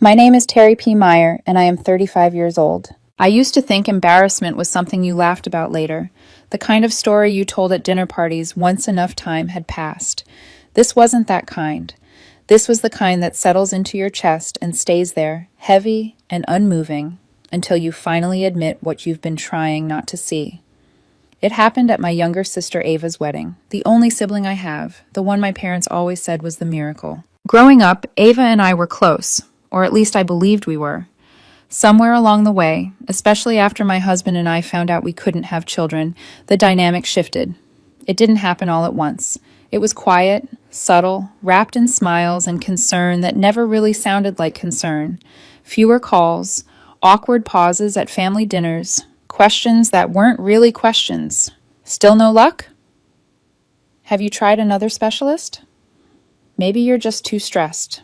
My name is Terry P. Meyer, and I am 35 years old. I used to think embarrassment was something you laughed about later, the kind of story you told at dinner parties once enough time had passed. This wasn't that kind. This was the kind that settles into your chest and stays there, heavy and unmoving, until you finally admit what you've been trying not to see. It happened at my younger sister Ava's wedding, the only sibling I have, the one my parents always said was the miracle. Growing up, Ava and I were close, or at least I believed we were. Somewhere along the way, especially after my husband and I found out we couldn't have children, the dynamic shifted. It didn't happen all at once. It was quiet, subtle, wrapped in smiles and concern that never really sounded like concern. Fewer calls, awkward pauses at family dinners, questions that weren't really questions. Still no luck? Have you tried another specialist? Maybe you're just too stressed.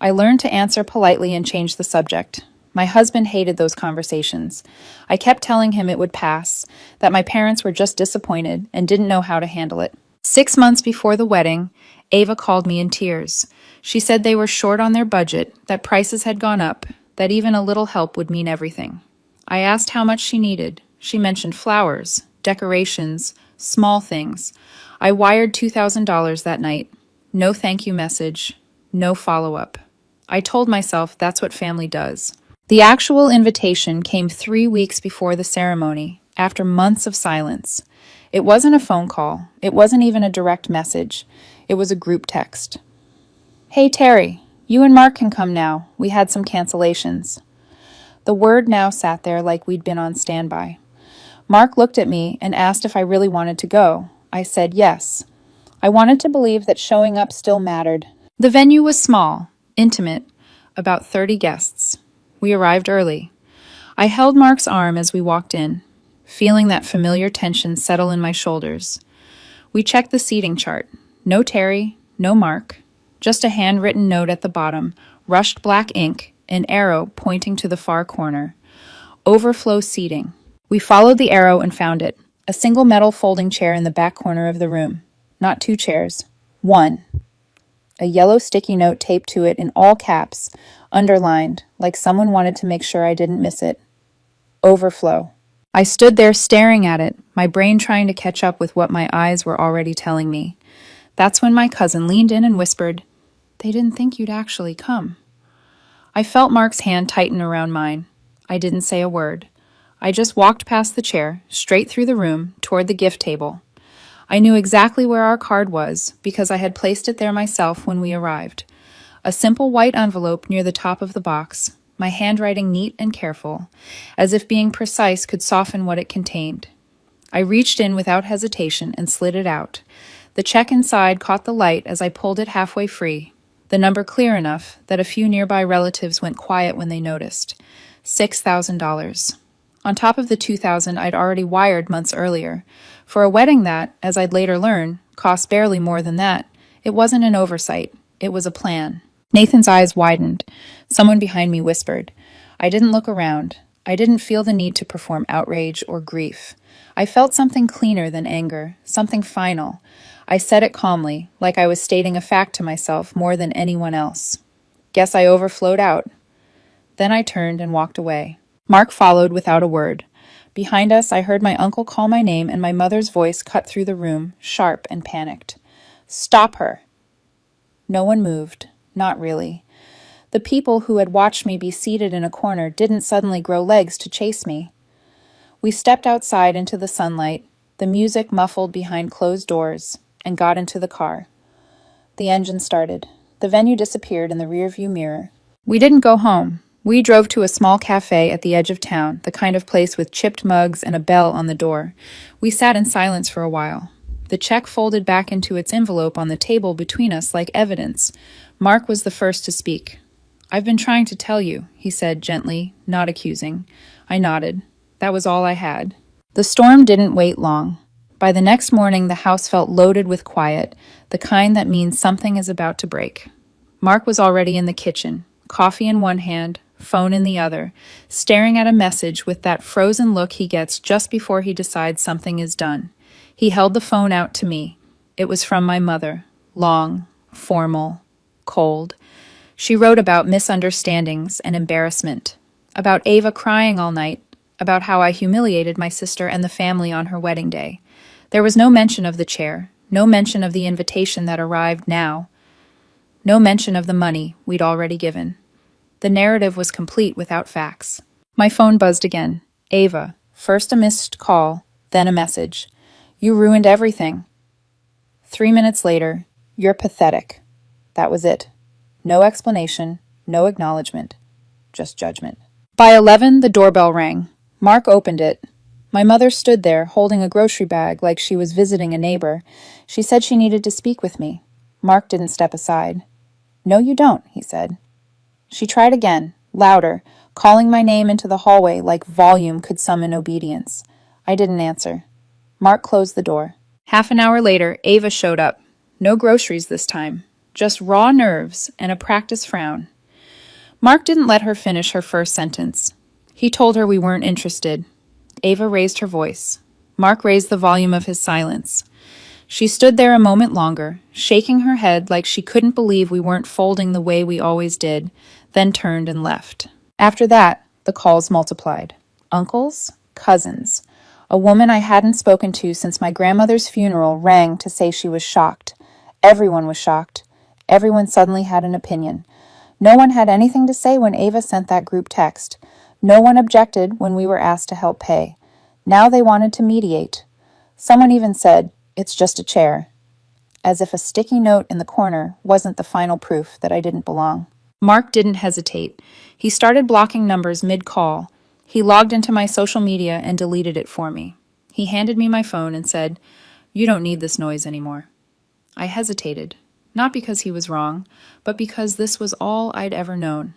I learned to answer politely and change the subject. My husband hated those conversations. I kept telling him it would pass, that my parents were just disappointed and didn't know how to handle it. 6 months before the wedding, Ava called me in tears. She said they were short on their budget, that prices had gone up, that even a little help would mean everything. I asked how much she needed. She mentioned flowers, decorations, small things. I wired $2,000 that night. No thank you message, no follow-up. I told myself that's what family does. The actual invitation came 3 weeks before the ceremony, after months of silence. It wasn't a phone call. It wasn't even a direct message. It was a group text. Hey Terry, you and Mark can come now. We had some cancellations. The word now sat there like we'd been on standby. Mark looked at me and asked if I really wanted to go. I said yes. I wanted to believe that showing up still mattered. The venue was small, intimate, about 30 guests. We arrived early. I held Mark's arm as we walked in, feeling that familiar tension settle in my shoulders. We checked the seating chart. No Terry, no Mark, just a handwritten note at the bottom, rushed black ink, an arrow pointing to the far corner. Overflow seating. We followed the arrow and found it. A single metal folding chair in the back corner of the room. Not 2 chairs. 1. A yellow sticky note taped to it in all caps, underlined, like someone wanted to make sure I didn't miss it. Overflow. I stood there staring at it, my brain trying to catch up with what my eyes were already telling me. That's when my cousin leaned in and whispered, "They didn't think you'd actually come." I felt Mark's hand tighten around mine. I didn't say a word. I just walked past the chair, straight through the room, toward the gift table. I knew exactly where our card was because I had placed it there myself when we arrived. A simple white envelope near the top of the box, my handwriting neat and careful, as if being precise could soften what it contained. I reached in without hesitation and slid it out. The check inside caught the light as I pulled it halfway free, the number clear enough that a few nearby relatives went quiet when they noticed. $6,000. On top of the $2,000 I'd already wired months earlier. For a wedding that, as I'd later learn, cost barely more than that, it wasn't an oversight. It was a plan. Nathan's eyes widened. Someone behind me whispered. I didn't look around. I didn't feel the need to perform outrage or grief. I felt something cleaner than anger, something final. I said it calmly, like I was stating a fact to myself more than anyone else. Guess I overflowed out. Then I turned and walked away. Mark followed without a word. Behind us, I heard my uncle call my name and my mother's voice cut through the room, sharp and panicked. Stop her! No one moved. Not really. The people who had watched me be seated in a corner didn't suddenly grow legs to chase me. We stepped outside into the sunlight, the music muffled behind closed doors, and got into the car. The engine started. The venue disappeared in the rearview mirror. We didn't go home. We drove to a small cafe at the edge of town, the kind of place with chipped mugs and a bell on the door. We sat in silence for a while. The check folded back into its envelope on the table between us like evidence. Mark was the first to speak. I've been trying to tell you, he said gently, not accusing. I nodded. That was all I had. The storm didn't wait long. By the next morning, the house felt loaded with quiet, the kind that means something is about to break. Mark was already in the kitchen, coffee in one hand, phone in the other, staring at a message with that frozen look he gets just before he decides something is done. He held the phone out to me. It was from my mother, long, formal, cold. She wrote about misunderstandings and embarrassment, about Ava crying all night, about how I humiliated my sister and the family on her wedding day. There was no mention of the chair, no mention of the invitation that arrived now, no mention of the money we'd already given. The narrative was complete without facts. My phone buzzed again. Ava. First a missed call, then a message. You ruined everything. 3 minutes later, you're pathetic. That was it. No explanation, no acknowledgement, just judgment. By 11, the doorbell rang. Mark opened it. My mother stood there, holding a grocery bag like she was visiting a neighbor. She said she needed to speak with me. Mark didn't step aside. No, you don't, he said. She tried again, louder, calling my name into the hallway like volume could summon obedience. I didn't answer. Mark closed the door. Half an hour later, Ava showed up. No groceries this time, just raw nerves and a practice frown. Mark didn't let her finish her first sentence. He told her we weren't interested. Ava raised her voice. Mark raised the volume of his silence. She stood there a moment longer, shaking her head like she couldn't believe we weren't folding the way we always did, then turned and left. After that, the calls multiplied. Uncles, cousins. A woman I hadn't spoken to since my grandmother's funeral rang to say she was shocked. Everyone was shocked. Everyone suddenly had an opinion. No one had anything to say when Ava sent that group text. No one objected when we were asked to help pay. Now they wanted to mediate. Someone even said, "It's just a chair," as if a sticky note in the corner wasn't the final proof that I didn't belong. Mark didn't hesitate. He started blocking numbers mid-call. He logged into my social media and deleted it for me. He handed me my phone and said, "You don't need this noise anymore." I hesitated, not because he was wrong, but because this was all I'd ever known.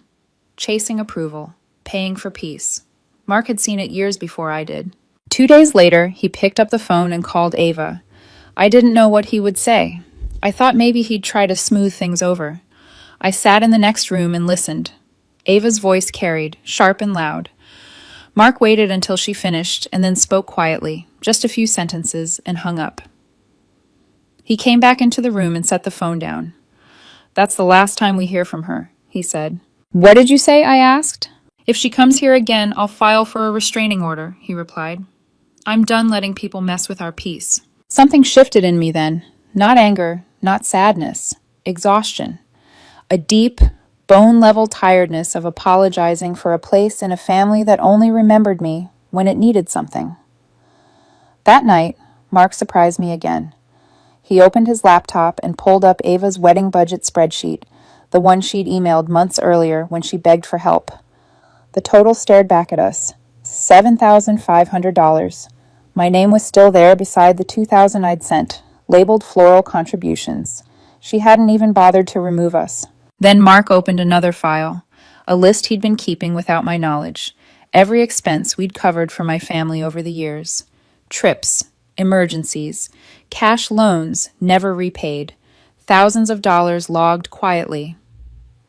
Chasing approval, paying for peace. Mark had seen it years before I did. 2 days later, he picked up the phone and called Ava. I didn't know what he would say. I thought maybe he'd try to smooth things over. I sat in the next room and listened. Ava's voice carried, sharp and loud. Mark waited until she finished and then spoke quietly, just a few sentences, and hung up. He came back into the room and set the phone down. "That's the last time we hear from her," he said. "What did you say?" I asked. "If she comes here again, I'll file for a restraining order," he replied. "I'm done letting people mess with our peace." Something shifted in me then. Not anger, not sadness. Exhaustion. A deep, bone-level tiredness of apologizing for a place in a family that only remembered me when it needed something. That night, Mark surprised me again. He opened his laptop and pulled up Ava's wedding budget spreadsheet, the one she'd emailed months earlier when she begged for help. The total stared back at us. $7,500. My name was still there beside the $2,000 I'd sent, labeled floral contributions. She hadn't even bothered to remove us. Then Mark opened another file, a list he'd been keeping without my knowledge. Every expense we'd covered for my family over the years. Trips, emergencies, cash loans never repaid, thousands of dollars logged quietly.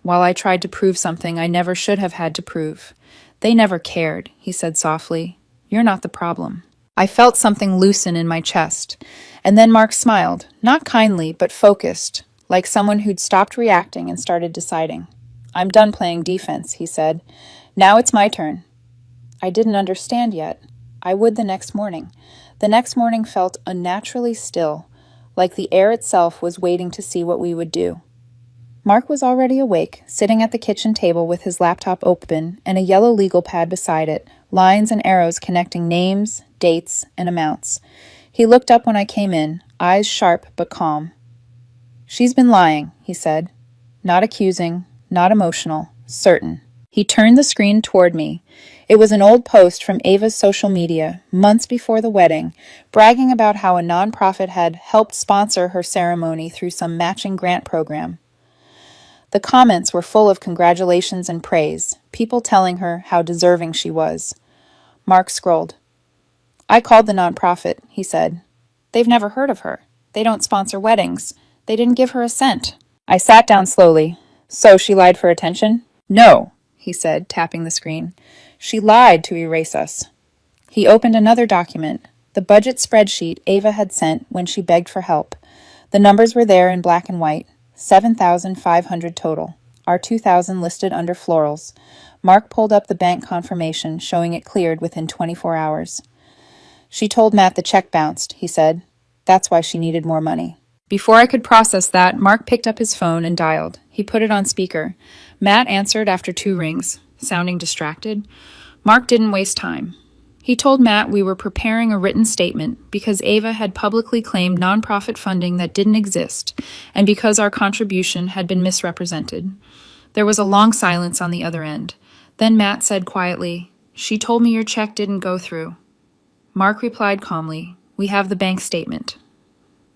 While I tried to prove something I never should have had to prove. "They never cared," he said softly. "You're not the problem." I felt something loosen in my chest. And then Mark smiled, not kindly, but focused, like someone who'd stopped reacting and started deciding. "I'm done playing defense," he said. "Now it's my turn." I didn't understand yet. I would the next morning. The next morning felt unnaturally still, like the air itself was waiting to see what we would do. Mark was already awake, sitting at the kitchen table with his laptop open and a yellow legal pad beside it, lines and arrows connecting names, dates, and amounts. He looked up when I came in, eyes sharp but calm. "She's been lying," he said. Not accusing, not emotional, certain. He turned the screen toward me. It was an old post from Ava's social media, months before the wedding, bragging about how a nonprofit had helped sponsor her ceremony through some matching grant program. The comments were full of congratulations and praise, people telling her how deserving she was. Mark scrolled. "I called the nonprofit," he said. "They've never heard of her. They don't sponsor weddings. They didn't give her a cent." I sat down slowly. "So she lied for attention?" "No," he said, tapping the screen. "She lied to erase us." He opened another document, the budget spreadsheet Ava had sent when she begged for help. The numbers were there in black and white, 7,500 total. our 2000 listed under florals. Mark pulled up the bank confirmation, showing it cleared within 24 hours. She told Matt the check bounced, he said. That's why she needed more money. Before I could process that, Mark picked up his phone and dialed. He put it on speaker. Matt answered after 2 rings, sounding distracted. Mark didn't waste time. He told Matt we were preparing a written statement because Ava had publicly claimed nonprofit funding that didn't exist, and because our contribution had been misrepresented. There was a long silence on the other end. Then Matt said quietly, "She told me your check didn't go through." Mark replied calmly, "We have the bank statement."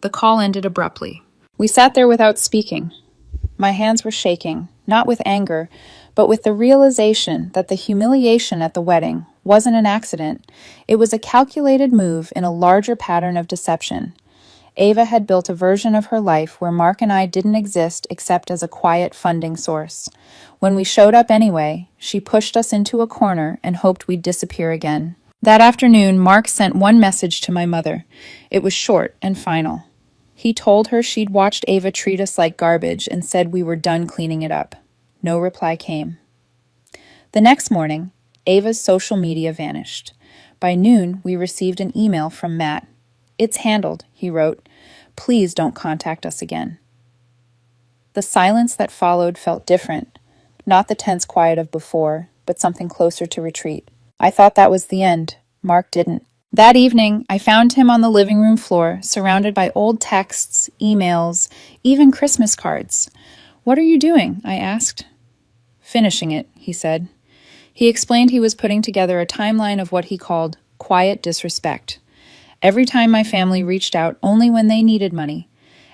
The call ended abruptly. We sat there without speaking. My hands were shaking, not with anger, but with the realization that the humiliation at the wedding wasn't an accident. It was a calculated move in a larger pattern of deception. Ava had built a version of her life where Mark and I didn't exist except as a quiet funding source. When we showed up anyway, she pushed us into a corner and hoped we'd disappear again. That afternoon, Mark sent one message to my mother. It was short and final. He told her she'd watched Ava treat us like garbage and said we were done cleaning it up. No reply came. The next morning, Ava's social media vanished. By noon, we received an email from Matt. "It's handled," he wrote. "Please don't contact us again." The silence that followed felt different. Not the tense quiet of before, but something closer to retreat. I thought that was the end. Mark didn't. That evening, I found him on the living room floor, surrounded by old texts, emails, even Christmas cards. "What are you doing?" I asked. "Finishing it," he said. He explained he was putting together a timeline of what he called quiet disrespect. Every time my family reached out only when they needed money.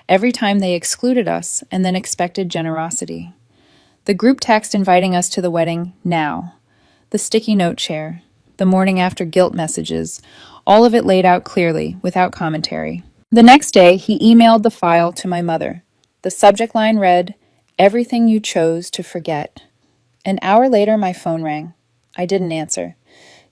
Every time they excluded us and then expected generosity. The group text inviting us to the wedding now. The sticky note share. The morning after guilt messages. All of it laid out clearly, without commentary. The next day, he emailed the file to my mother. The subject line read, "Everything you chose to forget." An hour later, my phone rang. I didn't answer.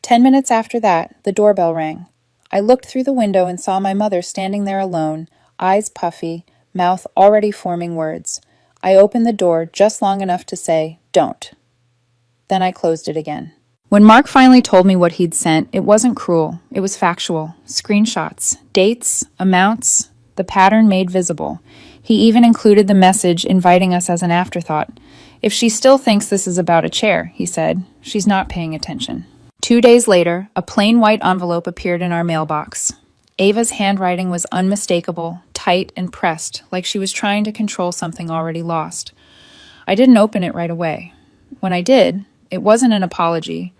10 minutes after that, the doorbell rang. I looked through the window and saw my mother standing there alone, eyes puffy, mouth already forming words. I opened the door just long enough to say, "Don't." Then I closed it again. When Mark finally told me what he'd sent, it wasn't cruel. It was factual. Screenshots, dates, amounts, the pattern made visible. He even included the message inviting us as an afterthought. "If she still thinks this is about a chair," he said, "she's not paying attention." 2 days later, a plain white envelope appeared in our mailbox. Ava's handwriting was unmistakable, tight and pressed, like she was trying to control something already lost. I didn't open it right away. When I did, it wasn't an apology.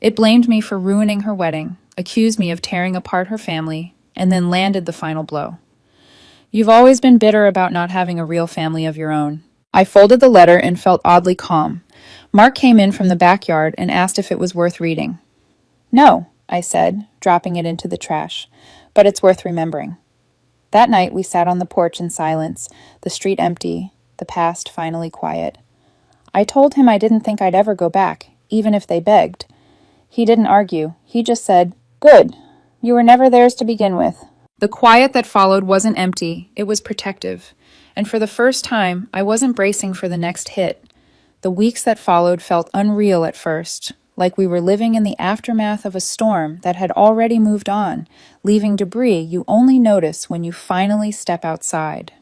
It blamed me for ruining her wedding, accused me of tearing apart her family, and then landed the final blow. "You've always been bitter about not having a real family of your own." I folded the letter and felt oddly calm. Mark came in from the backyard and asked if it was worth reading. "No," I said, dropping it into the trash, "but it's worth remembering." That night we sat on the porch in silence, the street empty, the past finally quiet. I told him I didn't think I'd ever go back, even if they begged. He didn't argue. He just said, "Good. You were never theirs to begin with." The quiet that followed wasn't empty, it was protective. And for the first time, I wasn't bracing for the next hit. The weeks that followed felt unreal at first, like we were living in the aftermath of a storm that had already moved on, leaving debris you only notice when you finally step outside.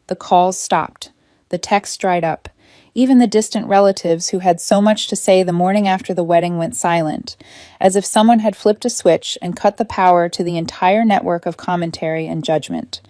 The calls stopped. The texts dried up. Even the distant relatives who had so much to say the morning after the wedding went silent, as if someone had flipped a switch and cut the power to the entire network of commentary and judgment.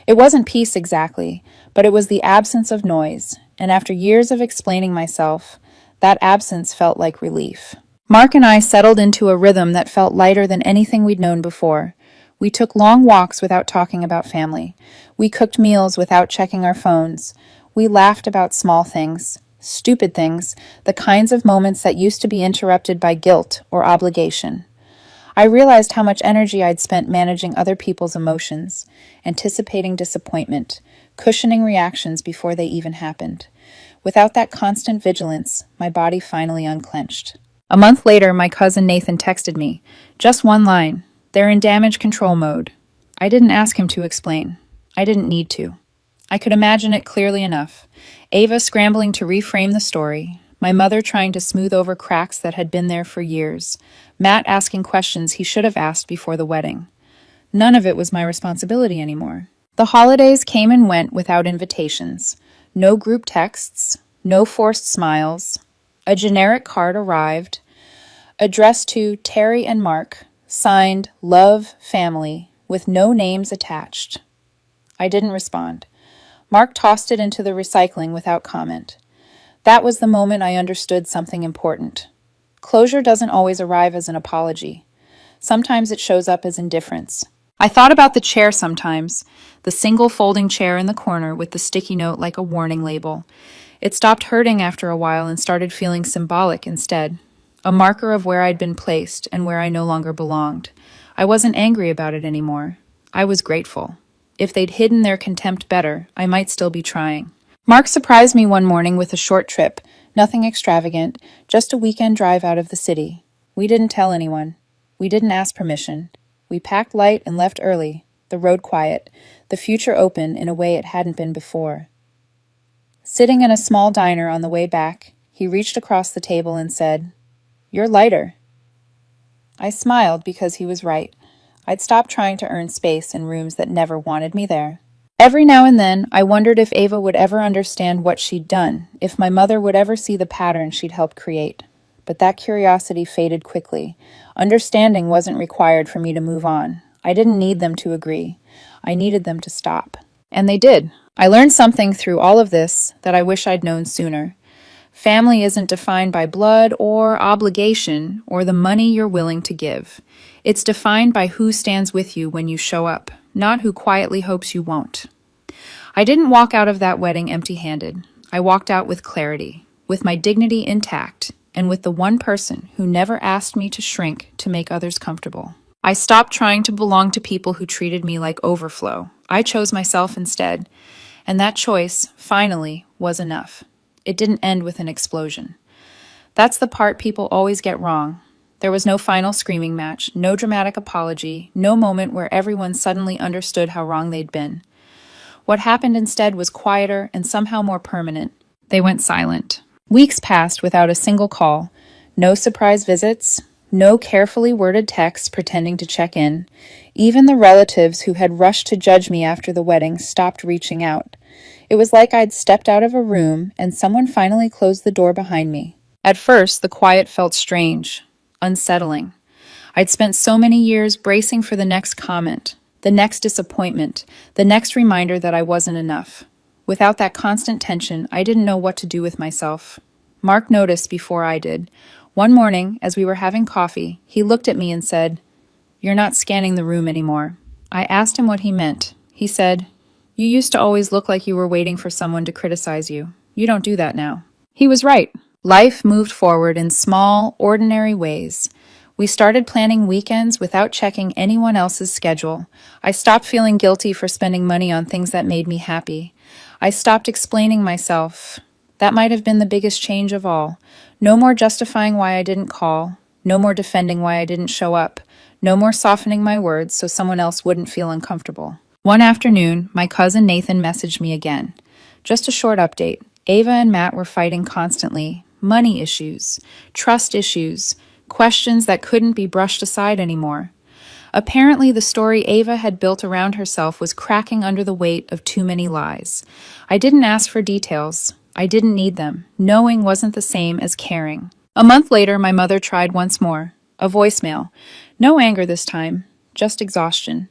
It wasn't peace exactly, but it was the absence of noise, and after years of explaining myself, that absence felt like relief. Mark and I settled into a rhythm that felt lighter than anything we'd known before. We took long walks without talking about family. We cooked meals without checking our phones. We laughed about small things, stupid things, the kinds of moments that used to be interrupted by guilt or obligation. I realized how much energy I'd spent managing other people's emotions, anticipating disappointment, cushioning reactions before they even happened. Without that constant vigilance, my body finally unclenched. A month later, my cousin Nathan texted me. Just one line. "They're in damage control mode." I didn't ask him to explain. I didn't need to. I could imagine it clearly enough. Ava scrambling to reframe the story, my mother trying to smooth over cracks that had been there for years, Matt asking questions he should have asked before the wedding. None of it was my responsibility anymore. The holidays came and went without invitations. No group texts, no forced smiles. A generic card arrived, addressed to Terry and Mark, signed Love Family, with no names attached. I didn't respond. Mark tossed it into the recycling without comment. That was the moment I understood something important. Closure doesn't always arrive as an apology. Sometimes it shows up as indifference. I thought about the chair sometimes, the single folding chair in the corner with the sticky note like a warning label. It stopped hurting after a while and started feeling symbolic instead, a marker of where I'd been placed and where I no longer belonged. I wasn't angry about it anymore. I was grateful. If they'd hidden their contempt better, I might still be trying. Mark surprised me one morning with a short trip, nothing extravagant, just a weekend drive out of the city. We didn't tell anyone. We didn't ask permission. We packed light and left early, the road quiet, the future open in a way it hadn't been before. Sitting in a small diner on the way back, he reached across the table and said, "You're lighter." I smiled because he was right. I'd stopped trying to earn space in rooms that never wanted me there. Every now and then, I wondered if Ava would ever understand what she'd done, if my mother would ever see the pattern she'd helped create. But that curiosity faded quickly. Understanding wasn't required for me to move on. I didn't need them to agree. I needed them to stop. And they did. I learned something through all of this that I wish I'd known sooner. Family isn't defined by blood or obligation or the money you're willing to give. It's defined by who stands with you when you show up, not who quietly hopes you won't. I didn't walk out of that wedding empty-handed. I walked out with clarity, with my dignity intact, and with the one person who never asked me to shrink to make others comfortable. I stopped trying to belong to people who treated me like overflow. I chose myself instead, and that choice, finally, was enough. It didn't end with an explosion. That's the part people always get wrong. There was no final screaming match, no dramatic apology, no moment where everyone suddenly understood how wrong they'd been. What happened instead was quieter and somehow more permanent. They went silent. Weeks passed without a single call. No surprise visits, no carefully worded texts pretending to check in. Even the relatives who had rushed to judge me after the wedding stopped reaching out. It was like I'd stepped out of a room and someone finally closed the door behind me. At first, the quiet felt strange, unsettling. I'd spent so many years bracing for the next comment, the next disappointment, the next reminder that I wasn't enough. Without that constant tension, I didn't know what to do with myself. Mark noticed before I did. One morning, as we were having coffee, he looked at me and said, "You're not scanning the room anymore." I asked him what he meant. He said, "You used to always look like you were waiting for someone to criticize you. You don't do that now." He was right. Life moved forward in small, ordinary ways. We started planning weekends without checking anyone else's schedule. I stopped feeling guilty for spending money on things that made me happy. I stopped explaining myself. That might have been the biggest change of all. No more justifying why I didn't call. No more defending why I didn't show up. No more softening my words so someone else wouldn't feel uncomfortable. One afternoon, my cousin Nathan messaged me again. Just a short update. Ava and Matt were fighting constantly. Money issues, trust issues, questions that couldn't be brushed aside anymore. Apparently, the story Ava had built around herself was cracking under the weight of too many lies. I didn't ask for details. I didn't need them. Knowing wasn't the same as caring. A month later, my mother tried once more. A voicemail. No anger this time, just exhaustion.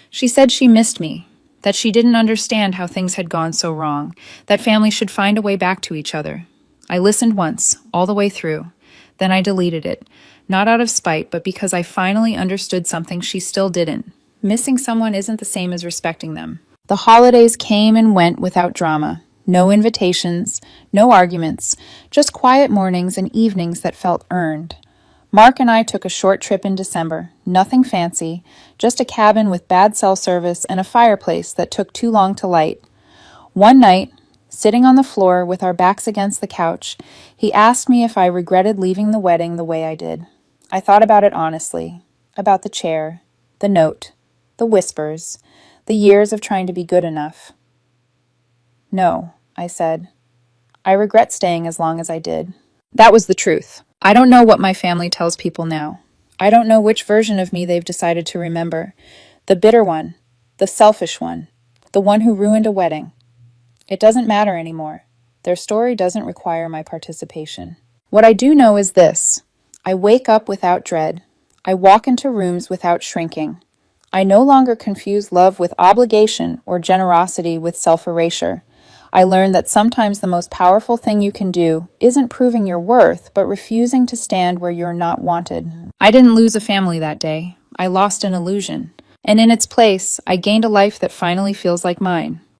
She said she missed me, that she didn't understand how things had gone so wrong, that families should find a way back to each other. I listened once, all the way through. Then I deleted it, not out of spite, but because I finally understood something she still didn't. Missing someone isn't the same as respecting them. The holidays came and went without drama. No invitations, no arguments, just quiet mornings and evenings that felt earned. Mark and I took a short trip in December. Nothing fancy, just a cabin with bad cell service and a fireplace that took too long to light. One night, sitting on the floor with our backs against the couch, he asked me if I regretted leaving the wedding the way I did. I thought about it honestly, about the chair, the note, the whispers, the years of trying to be good enough. No, I said. I regret staying as long as I did. That was the truth. I don't know what my family tells people now. I don't know which version of me they've decided to remember. The bitter one, the selfish one, the one who ruined a wedding. It doesn't matter anymore. Their story doesn't require my participation. What I do know is this. I wake up without dread. I walk into rooms without shrinking. I no longer confuse love with obligation or generosity with self-erasure. I learned that sometimes the most powerful thing you can do isn't proving your worth, but refusing to stand where you're not wanted. I didn't lose a family that day. I lost an illusion. And in its place, I gained a life that finally feels like mine.